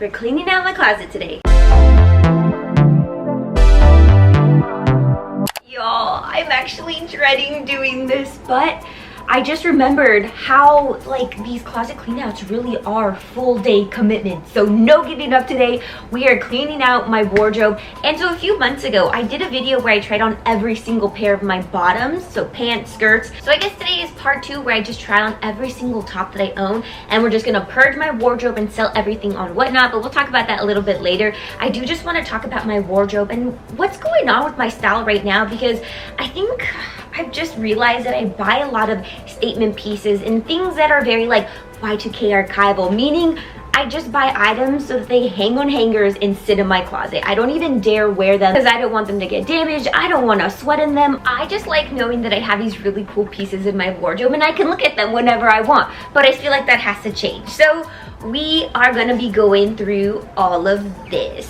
We're cleaning out my closet today. Y'all, I'm actually dreading doing this, but I just remembered how like these closet cleanouts really are full day commitments. So no giving up today. We are cleaning out my wardrobe. And so a few months ago, I did a video where I tried on every single pair of my bottoms, so pants, skirts. So I guess today is part 2 where I just try on every single top that I own, and we're just gonna purge my wardrobe and sell everything on Whatnot, but we'll talk about that a little bit later. I do just want to talk about my wardrobe and what's going on with my style right now, because I think I've just realized that I buy a lot of statement pieces and things that are very like Y2K archival, meaning I just buy items so that they hang on hangers and sit in my closet. I don't even dare wear them because I don't want them to get damaged. I don't want to sweat in them. I just like knowing that I have these really cool pieces in my wardrobe and I can look at them whenever I want. But I feel like that has to change. So we are going to be going through all of this,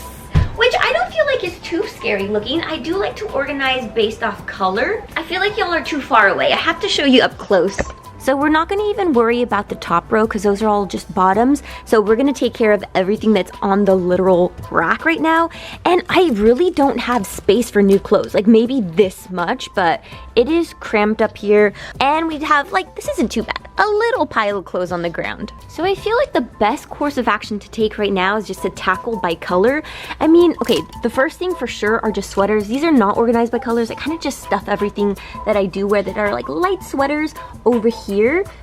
which I don't feel like is too scary looking. I do like to organize based off color. I feel like y'all are too far away. I have to show you up close. So we're not gonna even worry about the top row because those are all just bottoms. So we're gonna take care of everything that's on the literal rack right now. And I really don't have space for new clothes, like maybe this much, but it is cramped up here. And we have like, this isn't too bad, a little pile of clothes on the ground. So I feel like the best course of action to take right now is just to tackle by color. I mean, okay, the first thing for sure are just sweaters. These are not organized by colors. I kind of just stuff everything that I do wear that are like light sweaters over here.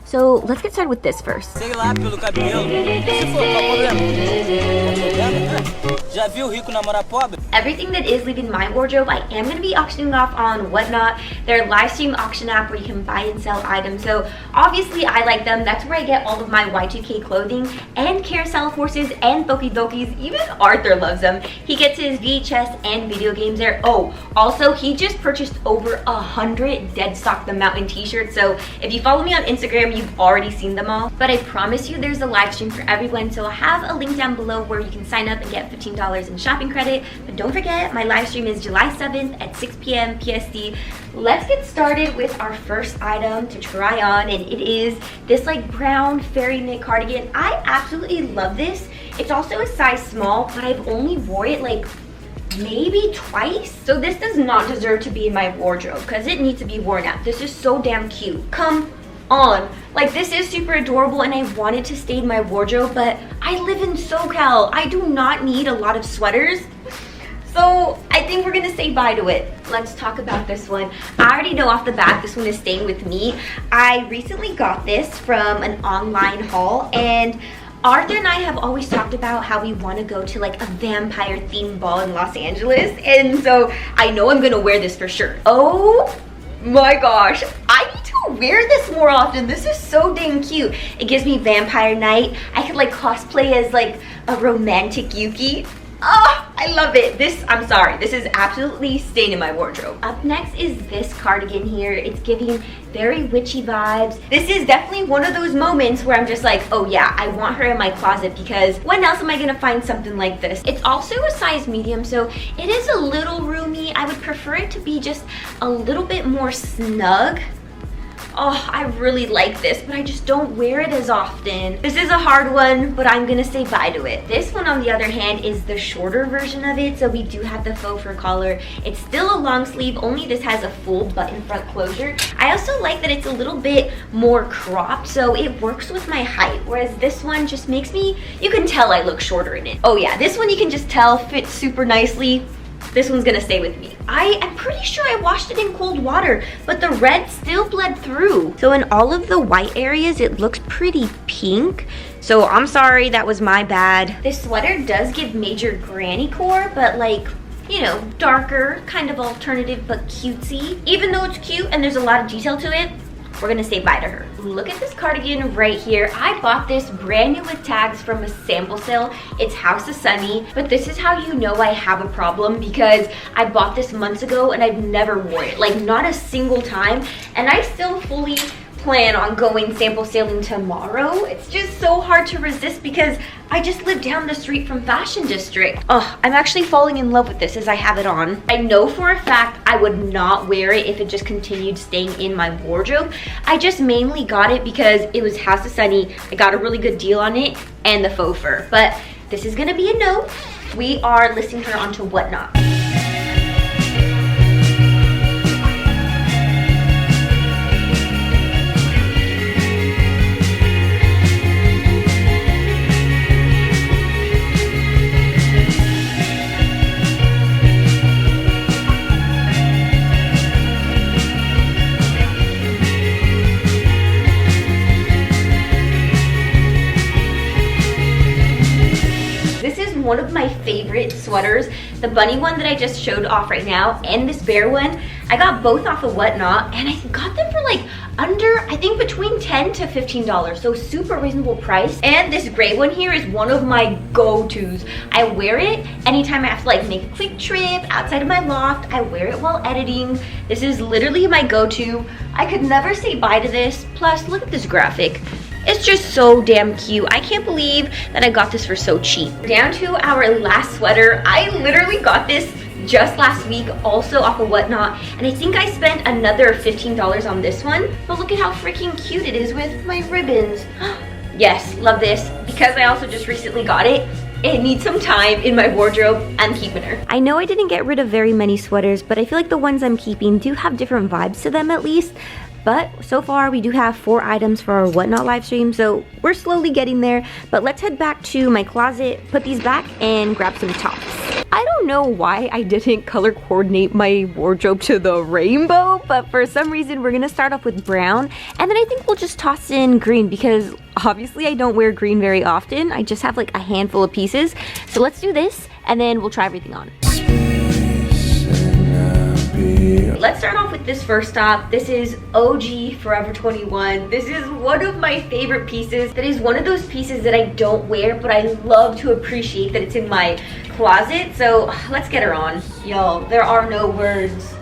So let's get started with this first. Everything that is leaving my wardrobe, I am going to be auctioning off on Whatnot. They're a live stream auction app where you can buy and sell items. So obviously I like them. That's where I get all of my Y2K clothing and carousel horses and Doki Dokis. Even Arthur loves them. He gets his VHS and video games there. Oh, also he just purchased over 100 Dead Stock the Mountain t-shirts. So if you follow me on Instagram, you've already seen them all. But I promise you there's a live stream for everyone. So I'll have a link down below where you can sign up and get $15 in shopping credit. But don't forget, my live stream is July 7th at 6 p.m. PST. Let's get started with our first item to try on, and it is this like brown fairy knit cardigan. I absolutely love this. It's also a size small, but I've only wore it like maybe twice. So this does not deserve to be in my wardrobe because it needs to be worn out. This is so damn cute. Come on. Like, this is super adorable and I want it to stay in my wardrobe, but I live in SoCal. I do not need a lot of sweaters. So I think we're gonna say bye to it. Let's talk about this one. I already know off the bat this one is staying with me. I recently got this from an online haul, and Arthur and I have always talked about how we want to go to like a vampire themed ball in Los Angeles, and so I know I'm gonna wear this for sure. Oh my gosh, I need to wear this more often. This is so dang cute. It gives me vampire night. I could like cosplay as like a romantic Yuki. Oh, I love it. This, I'm sorry, this is absolutely staying in my wardrobe. Up next is this cardigan here. It's giving very witchy vibes. This is definitely one of those moments where I'm just like, oh yeah, I want her in my closet, because when else am I gonna find something like this? It's also a size medium, so it is a little roomy. I would prefer it to be just a little bit more snug. Oh, I really like this, but I just don't wear it as often. This is a hard one, but I'm gonna say bye to it. This one, on the other hand, is the shorter version of it, so we do have the faux fur collar. It's still a long sleeve, only this has a full button front closure. I also like that it's a little bit more cropped, so it works with my height, whereas this one just makes me, you can tell I look shorter in it. Oh yeah, this one you can just tell fits super nicely. This one's gonna stay with me. I am pretty sure I washed it in cold water, but the red still bled through. So in all of the white areas, it looks pretty pink. So I'm sorry, that was my bad. This sweater does give major granny core, but like, you know, darker, kind of alternative, but cutesy. Even though it's cute and there's a lot of detail to it, we're gonna say bye to her. Look at this cardigan right here. I bought this brand new with tags from a sample sale. It's House of Sunny, but this is how you know I have a problem, because I bought this months ago and I've never worn it, like not a single time, and I still fully plan on going sample sailing tomorrow. It's just so hard to resist because I just live down the street from Fashion District. Oh, I'm actually falling in love with this as I have it on. I know for a fact I would not wear it if it just continued staying in my wardrobe. I just mainly got it because it was House of Sunny. I got a really good deal on it and the faux fur. But this is gonna be a no. We are listing her onto Whatnot. One of my favorite sweaters, the bunny one that I just showed off right now and this bear one. I got both off of Whatnot and I got them for like under, I think between $10 to $15, so super reasonable price. And this gray one here is one of my go-tos. I wear it anytime I have to like make a quick trip outside of my loft. I wear it while editing. This is literally my go-to. I could never say bye to this. Plus, look at this graphic. It's just so damn cute. I can't believe that I got this for so cheap. Down to our last sweater. I literally got this just last week, also off of Whatnot, and I think I spent another $15 on this one. But look at how freaking cute it is with my ribbons. Yes, love this. Because I also just recently got it, it needs some time in my wardrobe. I'm keeping her. I know I didn't get rid of very many sweaters, but I feel like the ones I'm keeping do have different vibes to them at least. But so far we do have 4 items for our Whatnot live stream, so we're slowly getting there. But let's head back to my closet, put these back, and grab some tops. I don't know why I didn't color coordinate my wardrobe to the rainbow, but for some reason we're gonna start off with brown, and then I think we'll just toss in green because obviously I don't wear green very often. I just have like a handful of pieces. So let's do this, and then we'll try everything on. Let's start off with this first top. This is OG Forever 21. This is one of my favorite pieces. That is one of those pieces that I don't wear, but I love to appreciate that it's in my closet. So let's get her on. Yo, there are no words.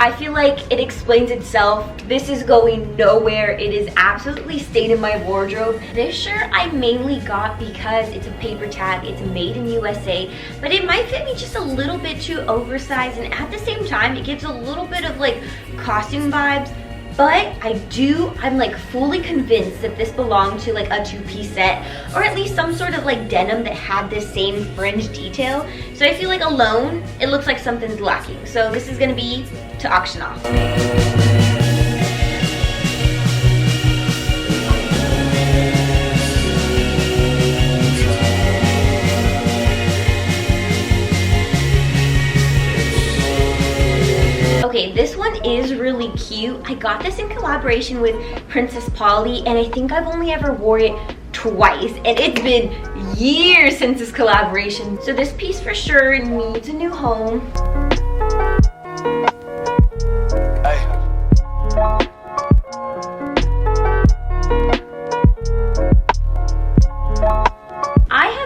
I feel like it explains itself. This is going nowhere. It is absolutely stayed in my wardrobe. This shirt I mainly got because it's a paper tag. It's made in USA, but it might fit me just a little bit too oversized, and at the same time, it gives a little bit of like costume vibes. But I'm like fully convinced that this belonged to like a 2-piece set, or at least some sort of like denim that had this same fringe detail. So I feel like alone, it looks like something's lacking. So this is gonna be to auction off. Okay, this one is really cute. I got this in collaboration with Princess Polly, and I think I've only ever wore it twice, and it's been years since this collaboration. So this piece for sure needs a new home.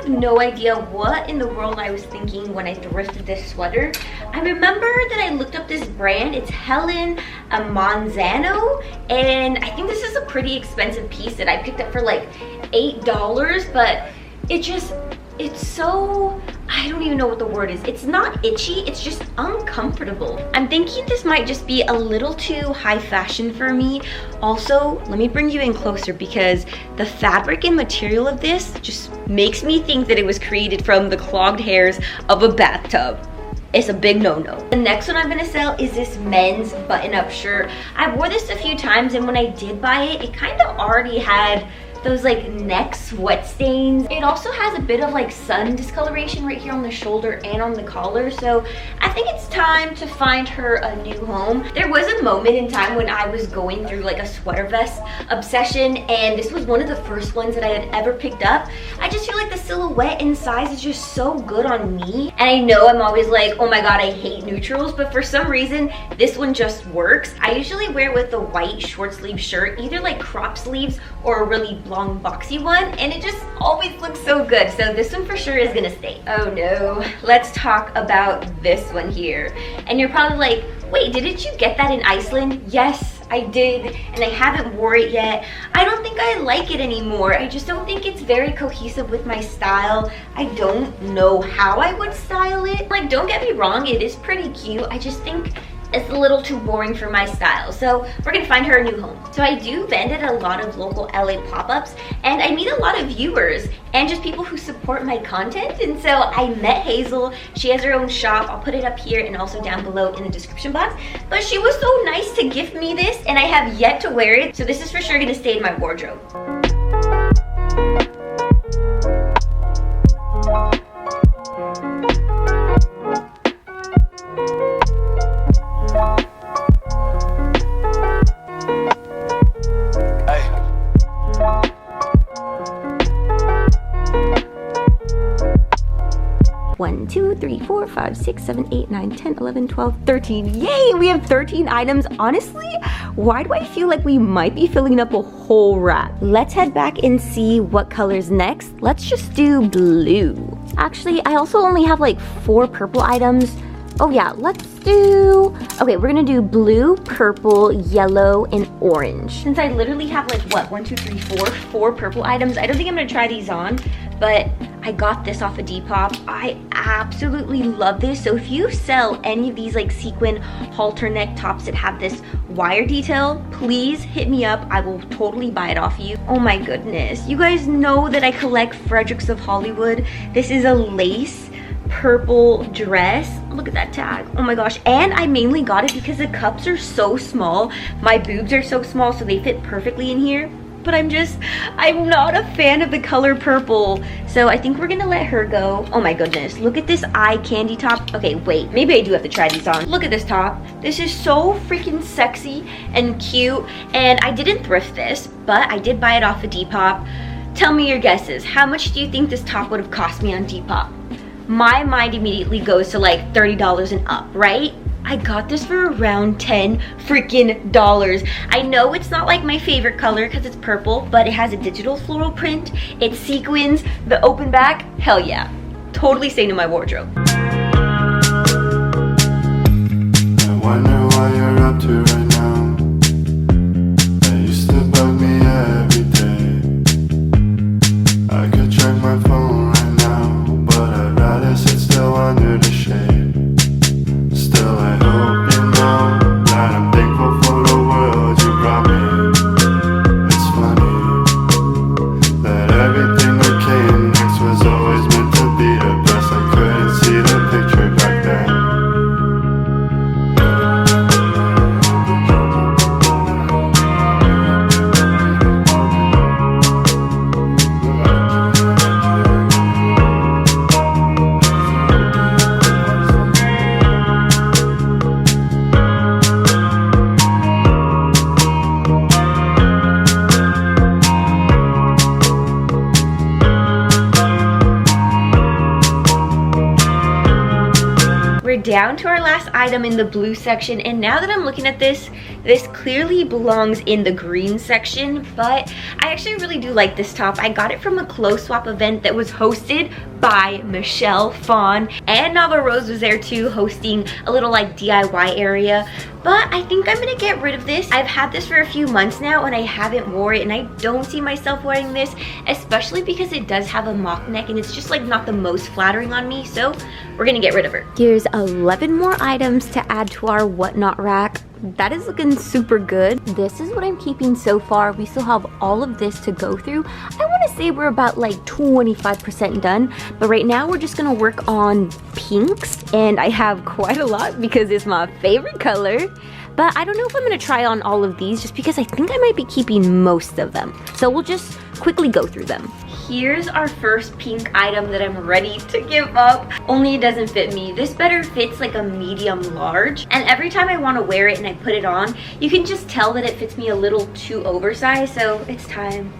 No idea what in the world I was thinking when I thrifted this sweater. I remember that I looked up this brand. It's Helen Manzano, and I think this is a pretty expensive piece that I picked up for like $8, but it's so, I don't even know what the word is. It's not itchy, it's just uncomfortable. I'm thinking this might just be a little too high fashion for me. Also, let me bring you in closer because the fabric and material of this just makes me think that it was created from the clogged hairs of a bathtub. It's a big no-no. The next one I'm gonna sell is this men's button-up shirt. I wore this a few times, and when I did buy it, it kind of already had those like neck sweat stains. It also has a bit of like sun discoloration right here on the shoulder and on the collar, so I think it's time to find her a new home. There was a moment in time when I was going through like a sweater vest obsession, and this was one of the first ones that I had ever picked up. I just feel like the silhouette and size is just so good on me, and I know I'm always like, oh my god, I hate neutrals, but for some reason this one just works. I usually wear it with the white short sleeve shirt, either like crop sleeves or a really long boxy one, and it just always looks so good. So this one for sure is gonna stay. Oh no, let's talk about this one here. And you're probably like, wait, didn't you get that in Iceland? Yes, I did, and I haven't wore it yet. I don't think I like it anymore. I just don't think it's very cohesive with my style. I don't know how I would style it. Like, don't get me wrong, it is pretty cute. I just think it's a little too boring for my style. So we're gonna find her a new home. So I do vend at a lot of local LA pop-ups, and I meet a lot of viewers and just people who support my content. And so I met Hazel. She has her own shop. I'll put it up here and also down below in the description box. But she was so nice to gift me this, and I have yet to wear it. So this is for sure gonna stay in my wardrobe. One, 2, 3, 4, 5, 6, 7, 8, 9, 10, 11, 12, 13. Yay, we have 13 items. Honestly, why do I feel like we might be filling up a whole rack? Let's head back and see what color's next. Let's just do blue. Actually, I also only have like 4 purple items. Oh yeah, let's do, okay, we're gonna do blue, purple, yellow, and orange. Since I literally have like what, 1, 2, 3, 4 purple items, I don't think I'm gonna try these on, but I got this off of Depop. I absolutely love this. So if you sell any of these like sequin halter neck tops that have this wire detail, please hit me up. I will totally buy it off you. Oh my goodness. You guys know that I collect Fredericks of Hollywood. This is a lace purple dress. Look at that tag. Oh my gosh. And I mainly got it because the cups are so small. My boobs are so small, so they fit perfectly in here. But I'm not a fan of the color purple. So I think we're gonna let her go. Oh my goodness, look at this eye candy top. Okay, wait, maybe I do have to try these on. Look at this top. This is so freaking sexy and cute. And I didn't thrift this, but I did buy it off of Depop. Tell me your guesses. How much do you think this top would have cost me on Depop? My mind immediately goes to like $30 and up, right? I got this for around $10 freaking dollars. I know it's not like my favorite color because it's purple, but it has a digital floral print. It's sequins, the open back, hell yeah. Totally staying in my wardrobe. I wonder what you're up to right now. That used to bug me every day. I could check my phone right now, but I'd rather sit still under the shade. Still, I hope you know that I'm thankful for the world you brought me. It's funny that everything that came next was always meant to be the best. I couldn't see the picture back then. We're down to our last item in the blue section, and now that I'm looking at this clearly belongs in the green section, but I actually really do like this top. I got it from a clothes swap event that was hosted by Michelle Fawn, and Nava Rose was there too, hosting a little like DIY area. But I think I'm gonna get rid of this. I've had this for a few months now and I haven't wore it, and I don't see myself wearing this, especially because it does have a mock neck and it's just like not the most flattering on me, so we're gonna get rid of her. Here's 11 more items to add to our whatnot rack. That is looking super good. This is what I'm keeping so far. We still have all of this to go through. I want to say we're about like 25% done, but right now we're just gonna work on pinks, and I have quite a lot because it's my favorite color. But I don't know if I'm gonna try on all of these just because I think I might be keeping most of them. So we'll just quickly go through them. Here's our first pink item that I'm ready to give up, only it doesn't fit me. This better fits like a medium large, and every time I want to wear it and I put it on, you can just tell that it fits me a little too oversized, so it's time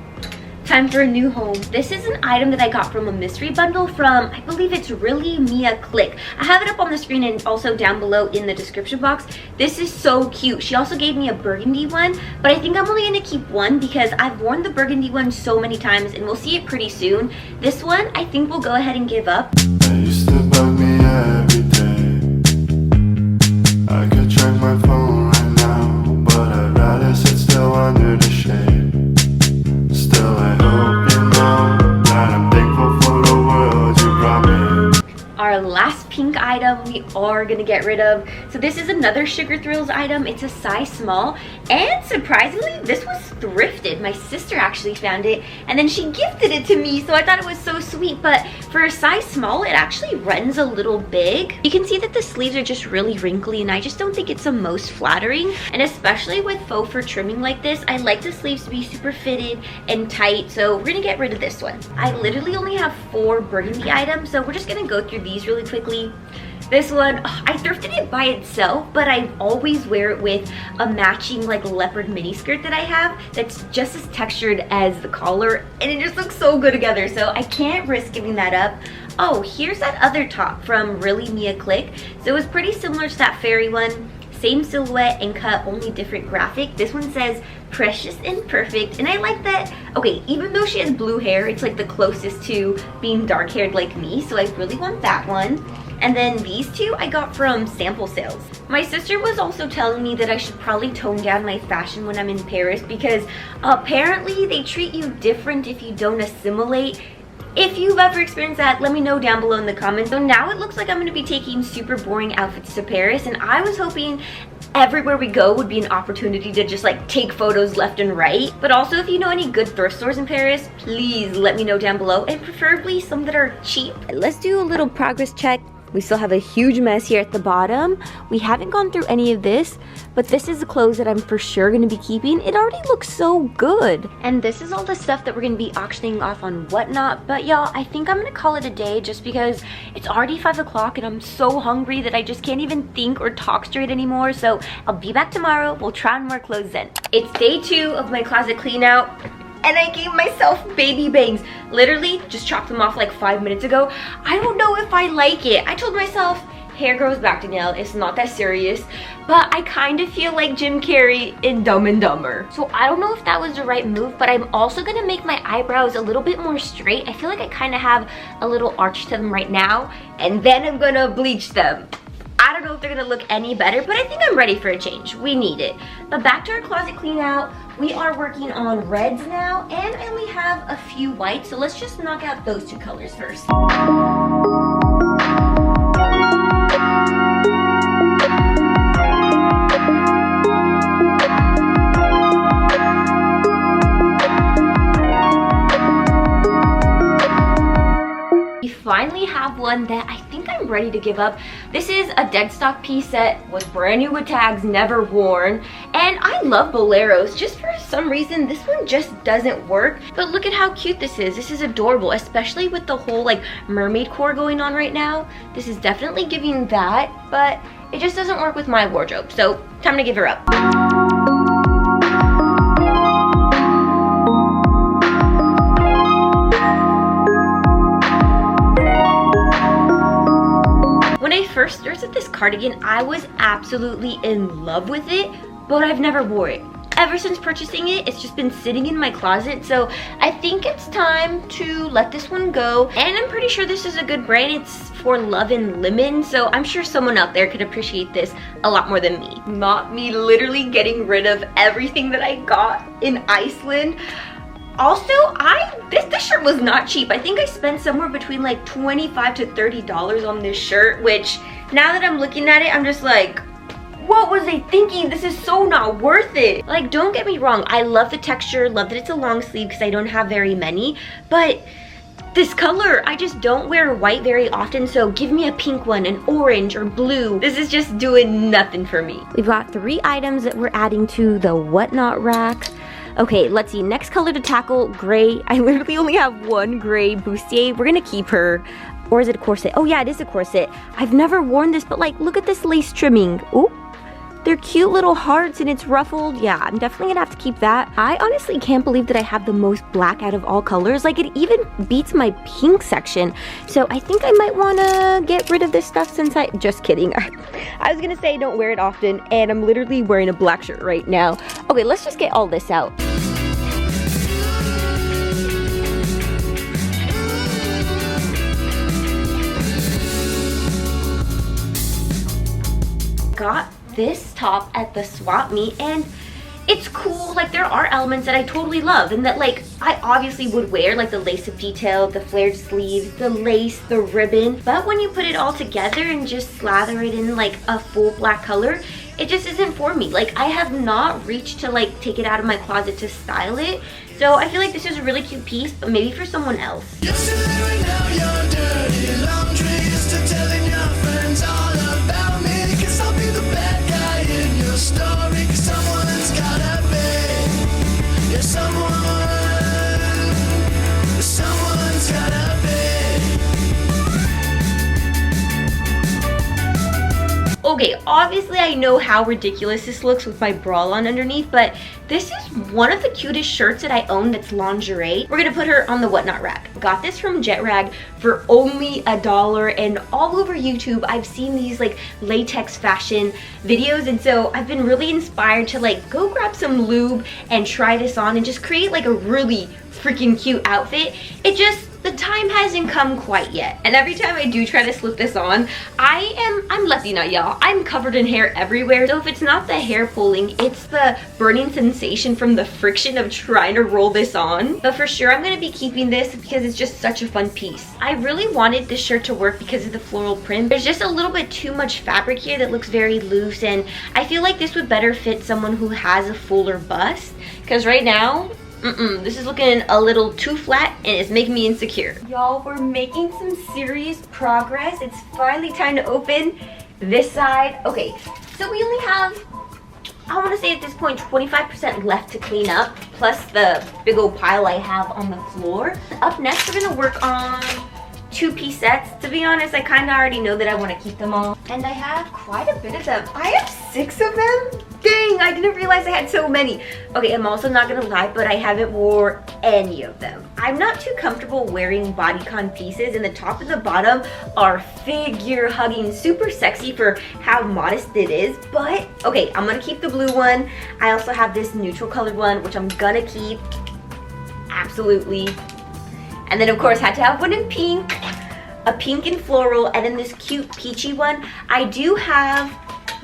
for a new home. This is an item that I got from a mystery bundle from, I believe it's Mia Clique. I have it up on the screen and also down below in the description box. This is so cute. She also gave me a burgundy one, but I think I'm only gonna keep one because I've worn the burgundy one so many times and we'll see it pretty soon. This one, I think we'll go ahead and give up. That used to bug me every day. I could check my phone right now, but I'd rather sit still under the shade. Still, I hope you know that I'm thankful for the world you brought me. Our last pink item we are gonna get rid of. So this is another Sugar Thrills item. It's a size small, and surprisingly, this was thrifted. My sister actually found it, and then she gifted it to me, so I thought it was so sweet. But for a size small, it actually runs a little big. You can see that the sleeves are just really wrinkly, and I just don't think it's the most flattering. And especially with faux fur trimming like this, I like the sleeves to be super fitted and tight, so we're gonna get rid of this one. I literally only have 4 burgundy items, so we're just gonna go through these really quickly. This one, I thrifted it by itself, but I always wear it with a matching like leopard mini skirt that I have that's just as textured as the collar, and it just looks so good together, so I can't risk giving that up. Oh, here's that other top from Mia Clique. So it was pretty similar to that fairy one. Same silhouette and cut, only different graphic. This one says precious and perfect, and I like that. Okay, even though she has blue hair, it's like the closest to being dark haired like me, so I really want that one. And then these two I got from sample sales. My sister was also telling me that I should probably tone down my fashion when I'm in Paris, because apparently they treat you different if you don't assimilate. If you've ever experienced that, let me know down below in the comments. So now it looks like I'm gonna be taking super boring outfits to Paris, and I was hoping everywhere we go would be an opportunity to just like take photos left and right. But also, if you know any good thrift stores in Paris, please let me know down below, and preferably some that are cheap. Let's do a little progress check. We still have a huge mess here at the bottom. We haven't gone through any of this, but this is the clothes that I'm for sure gonna be keeping. It already looks so good. And this is all the stuff that we're gonna be auctioning off on Whatnot. But y'all, I think I'm gonna call it a day just because it's already 5 o'clock and I'm so hungry that I just can't even think or talk straight anymore. So I'll be back tomorrow. We'll try on more clothes then. It's day 2 of my closet clean out, and I gave myself baby bangs. Literally just chopped them off like 5 minutes ago. I don't know if I like it. I told myself hair grows back, Danielle, it's not that serious, but I kind of feel like Jim Carrey in Dumb and Dumber. So I don't know if that was the right move, but I'm also gonna make my eyebrows a little bit more straight. I feel like I kind of have a little arch to them right now, and then I'm gonna bleach them. I don't know if they're gonna look any better, but I think I'm ready for a change. We need it. But back to our closet clean out. We are working on reds now, and I only have a few whites, so let's just knock out those 2 colors first. Finally have one that I think I'm ready to give up. This is a dead stock piece that was brand new with tags, never worn, and I love boleros. Just for some reason this one just doesn't work, but look at how cute this is. This is adorable, especially with the whole like mermaid core going on right now. This is definitely giving that, but it just doesn't work with my wardrobe, so time to give her up. When I first thrifted this cardigan, I was absolutely in love with it, but I've never wore it. Ever since purchasing it, it's just been sitting in my closet, so I think it's time to let this one go. And I'm pretty sure this is a good brand. It's for Love and Lemon, so I'm sure someone out there could appreciate this a lot more than me. Not me literally getting rid of everything that I got in Iceland. Also, this shirt was not cheap. I think I spent somewhere between like $25 to $30 on this shirt, which now that I'm looking at it, I'm just like, what was I thinking? This is so not worth it. Like, don't get me wrong, I love the texture, love that it's a long sleeve because I don't have very many, but this color, I just don't wear white very often, so give me a pink one, an orange or blue. This is just doing nothing for me. We've got 3 items that we're adding to the Whatnot rack. Okay, let's see, next color to tackle, gray. I literally only have 1 gray bustier. We're gonna keep her. Or is it a corset? Oh yeah, it is a corset. I've never worn this, but like, look at this lace trimming. Ooh, they're cute little hearts and it's ruffled. Yeah, I'm definitely gonna have to keep that. I honestly can't believe that I have the most black out of all colors. Like, it even beats my pink section. So I think I might wanna get rid of this stuff since just kidding. I was gonna say I don't wear it often, and I'm literally wearing a black shirt right now. Okay, let's just get all this out. Got this top at the swap meet, and it's cool. Like, there are elements that I totally love and that, like, I obviously would wear, like the lace-up detail, the flared sleeves, the lace, the ribbon. But when you put it all together and just slather it in like a full black color, it just isn't for me. Like, I have not reached to like take it out of my closet to style it. So I feel like this is a really cute piece, but maybe for someone else. Okay, obviously I know how ridiculous this looks with my bra on underneath, but this is one of the cutest shirts that I own that's lingerie. We're gonna put her on the whatnot rack. Got this from Jet Rag for only $1, and all over YouTube I've seen these like latex fashion videos, and so I've been really inspired to like go grab some lube and try this on and just create like a really freaking cute outfit. The time hasn't come quite yet. And every time I do try to slip this on, I'm Latina, y'all. I'm covered in hair everywhere. So if it's not the hair pulling, it's the burning sensation from the friction of trying to roll this on. But for sure, I'm gonna be keeping this because it's just such a fun piece. I really wanted this shirt to work because of the floral print. There's just a little bit too much fabric here that looks very loose, and I feel like this would better fit someone who has a fuller bust. Because right now, this is looking a little too flat and it's making me insecure. Y'all, we're making some serious progress. It's finally time to open this side. Okay, so we only have, I want to say at this point, 25% left to clean up, plus the big old pile I have on the floor. Up next, we're gonna work on 2-piece sets. To be honest, I kind of already know that I want to keep them all. And I have quite a bit of them. I have 6 of them? Dang, I didn't realize I had so many. Okay, I'm also not gonna lie, but I haven't wore any of them. I'm not too comfortable wearing bodycon pieces, and the top and the bottom are figure hugging, super sexy for how modest it is. But okay, I'm gonna keep the blue one. I also have this neutral colored one, which I'm gonna keep. Absolutely. And then of course had to have one in pink, a pink and floral, and then this cute peachy one. I do have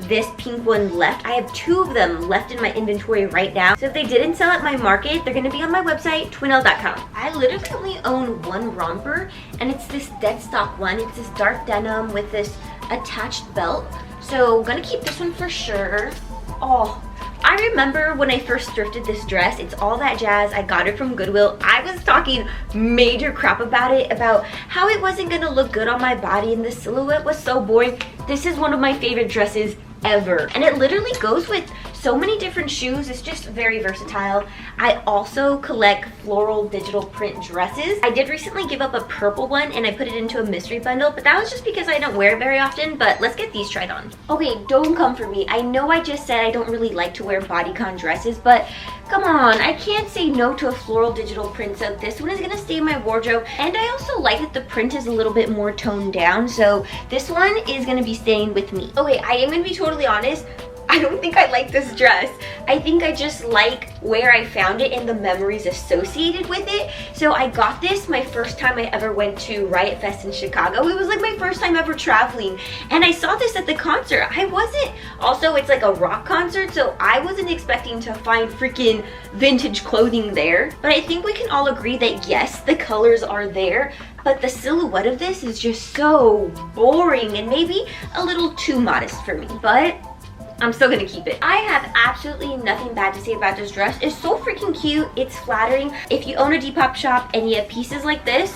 this pink one left. I have 2 of them left in my inventory right now. So if they didn't sell at my market, they're gonna be on my website, twinl.com. I literally only own one romper, and it's this dead stock one. It's this dark denim with this attached belt. So I'm gonna keep this one for sure. Oh, I remember when I first thrifted this dress. It's all that jazz. I got it from Goodwill. I was talking major crap about it, about how it wasn't gonna look good on my body and the silhouette was so boring. This is one of my favorite dresses ever, and it literally goes with so many different shoes. It's just very versatile. I also collect floral digital print dresses. I did recently give up a purple one and I put it into a mystery bundle, but that was just because I don't wear it very often. But let's get these tried on. Okay, don't come for me. I know I just said I don't really like to wear bodycon dresses, but come on, I can't say no to a floral digital print, so this one is gonna stay in my wardrobe. And I also like that the print is a little bit more toned down, so this one is gonna be staying with me. Okay, I am gonna be totally honest. I don't think I like this dress. I think I just like where I found it and the memories associated with it. So I got this my first time I ever went to Riot Fest in Chicago. It was like my first time ever traveling, and I saw this at the concert. Also it's like a rock concert, so I wasn't expecting to find freaking vintage clothing there. But I think we can all agree that yes, the colors are there, but the silhouette of this is just so boring and maybe a little too modest for me. But I'm still gonna keep it. I have absolutely nothing bad to say about this dress. It's so freaking cute. It's flattering. If you own a Depop shop and you have pieces like this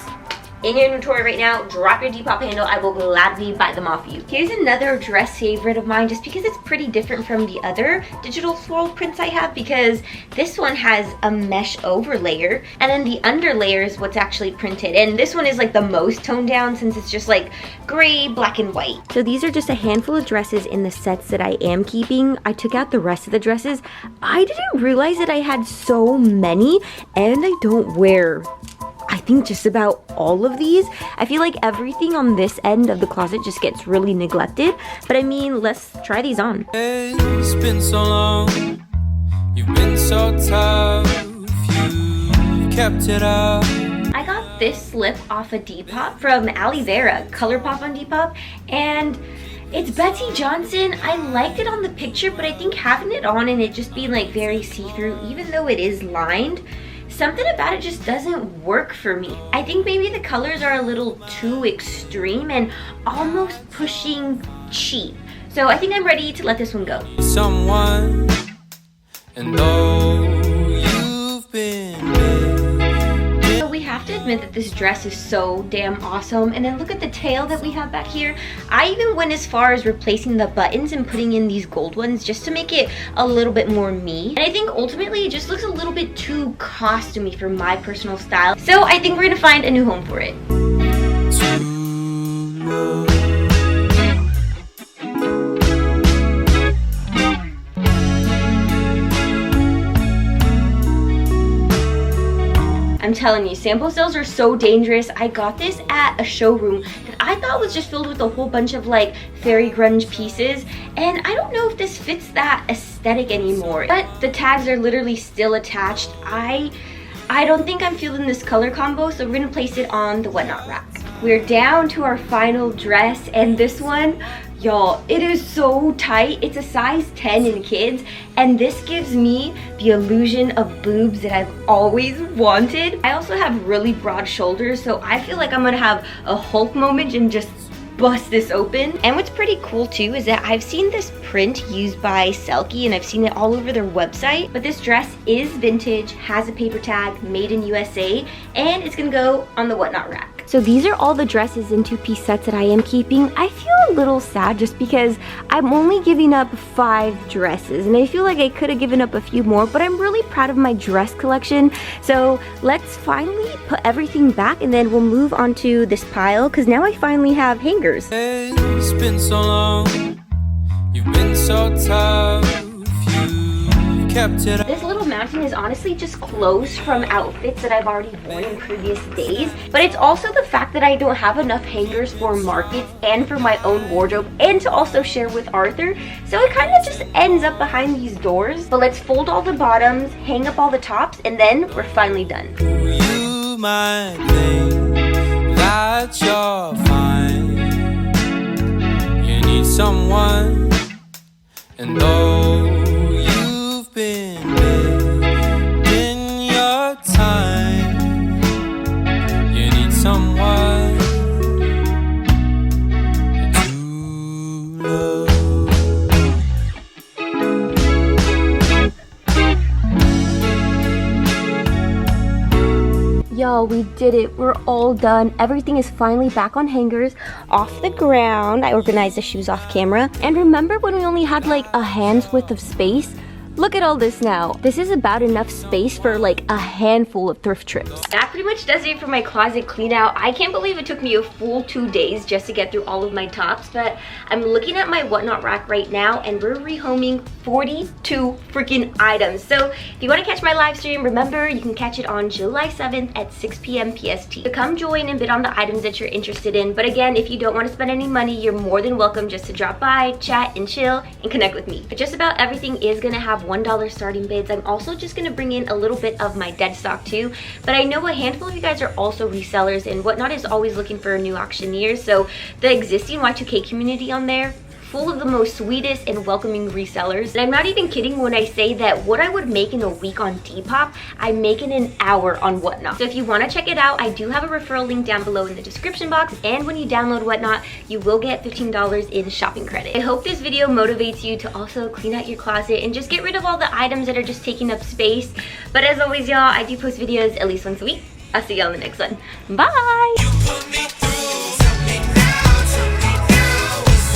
in your inventory right now, drop your Depop handle. I will gladly buy them off you. Here's another dress favorite of mine, just because it's pretty different from the other digital floral prints I have, because this one has a mesh overlayer, and then the underlayer is what's actually printed. And this one is like the most toned down, since it's just like gray, black, and white. So these are just a handful of dresses in the sets that I am keeping. I took out the rest of the dresses. I didn't realize that I had so many, and I don't wear, I think, just about all of these. I feel like everything on this end of the closet just gets really neglected. But I mean, let's try these on. It's been so long, you've been so tough, you kept it up. I got this slip off of Depop from Aloe Vera, ColourPop on Depop, and It's Betsy Johnson. I liked it on the picture, but I think having it on and it just being like very see-through, even though it is lined, something about it just doesn't work for me. I think maybe the colors are a little too extreme and almost pushing cheap. So I think I'm ready to let this one go. Someone, and though you've been So we have to admit that this dress is so damn awesome. And then look at the tail that we have back here. I even went as far as replacing the buttons and putting in these gold ones just to make it a little bit more me. And I think ultimately it just looks a little bit too costumey for my personal style. So I think we're gonna find a new home for it. I'm telling you, sample sales are so dangerous. I got this at a showroom that I thought was just filled with a whole bunch of like fairy grunge pieces, and I don't know if this fits that aesthetic anymore, but the tags are literally still attached. I don't think I'm feeling this color combo, so we're gonna place it on the whatnot rack. We're down to our final dress, and this one, y'all, it is so tight. It's a size 10 in kids, and this gives me the illusion of boobs that I've always wanted. I also have really broad shoulders, so I feel like I'm gonna have a Hulk moment and just bust this open. And what's pretty cool too is that I've seen this print used by Selkie, and I've seen it all over their website, but this dress is vintage, has a paper tag, made in USA, and it's gonna go on the whatnot rack. So these are all the dresses in two-piece sets that I am keeping. I feel a little sad just because I'm only giving up 5 dresses, and I feel like I could have given up a few more, but I'm really proud of my dress collection. So let's finally put everything back, and then we'll move on to this pile, because now I finally have hangers. It's been so long, you've been so tough, you kept it up. This little mountain is honestly just clothes from outfits that I've already worn in previous days, but it's also the fact that I don't have enough hangers for markets and for my own wardrobe and to also share with Arthur, so it kind of just ends up behind these doors. But let's fold all the bottoms, hang up all the tops, and then we're finally done. You might think that you're fine, you need someone, and though you've been in your time, you need someone to love. Y'all, we did it. We're all done. Everything is finally back on hangers, off the ground. I organized the shoes off camera. And remember when we only had like a hand's width of space? Look at all this now. This is about enough space for like a handful of thrift trips. That pretty much does it for my closet clean out. I can't believe it took me a full 2 days just to get through all of my tops, but I'm looking at my whatnot rack right now, and we're rehoming 42 freaking items. So if you want to catch my live stream, remember you can catch it on July 7th at 6 p.m. PST. So come join and bid on the items that you're interested in. But again, if you don't want to spend any money, you're more than welcome just to drop by, chat, and chill, and connect with me. But just about everything is gonna have $1 starting bids. I'm also just gonna bring in a little bit of my dead stock too, but I know a handful of you guys are also resellers, and Whatnot is always looking for a new auctioneer, so the existing Y2K community on there, full of the most sweetest and welcoming resellers. And I'm not even kidding when I say that what I would make in a week on Depop, I make in an hour on Whatnot. So if you want to check it out, I do have a referral link down below in the description box, and when you download Whatnot, you will get $15 in shopping credit. I hope this video motivates you to also clean out your closet and just get rid of all the items that are just taking up space. But as always, y'all, I do post videos at least once a week. I'll see y'all in the next one. Bye!